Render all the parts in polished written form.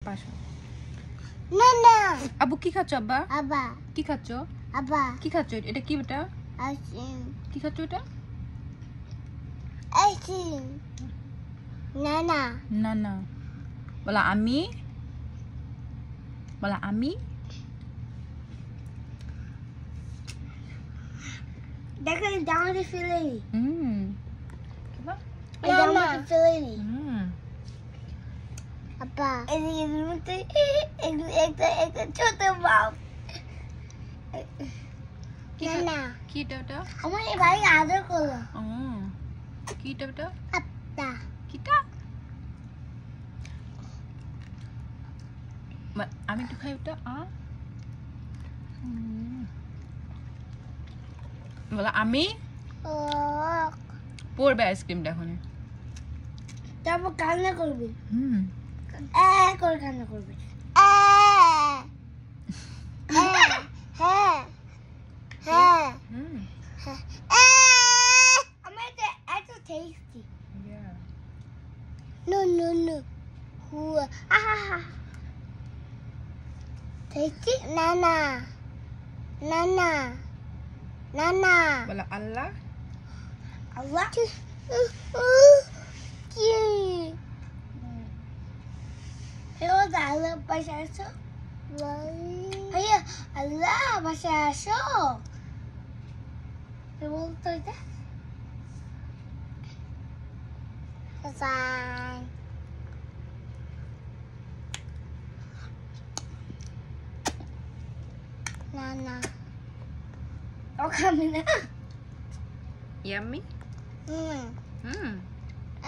পাশে না না আব্বু কি খাচ্ছ আব্বা আবা কি খাচ্ছ আবা কি খাচ্ছ এটা কি বেটা আইসিং কি খাচ্ছ এটা আইসিং না না না না বলা আমি দেখো ডাউন ফিলিং কি বা ডাউন ফিলিং আব্বা এর মধ্যে একটা ছোট বাপ না না কি এটা ওটা আমার এই ভাই আদর করলো কি এটা বেটা আব্বা কিটা আমি একটু খাই ওটা বলা আমি ও পড়বে আইসক্রিমটা এখন তারপর কান্না করবি করে কান্না করবি আমার এটা এত tasty No, no, no. Tasty? Nana. Nana. Nana. বলা আল্লাহ Allah. Hello, Allah bahasa Arab. Ayo, Allah bahasa Arab. Hello, tu dah. Bye. Nana. Oh, kami na. Yummy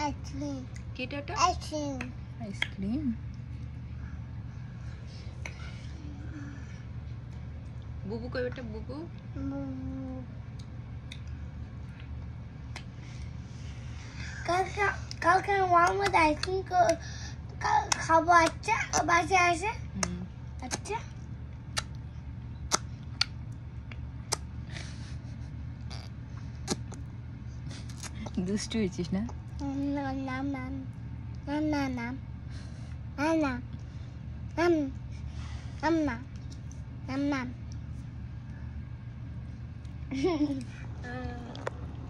Ice cream. কি এটা ওটা Ice cream. আইসক্রিম বুবু কই বেটা বুবু কালকে Mohammad ice cream খাবো আচ্ছা বাসায় আসে আচ্ছা দুষ্টু হয়েছিস না নাম নাম নাম নাম নাম নাম নাম নাম নাম নাম নাম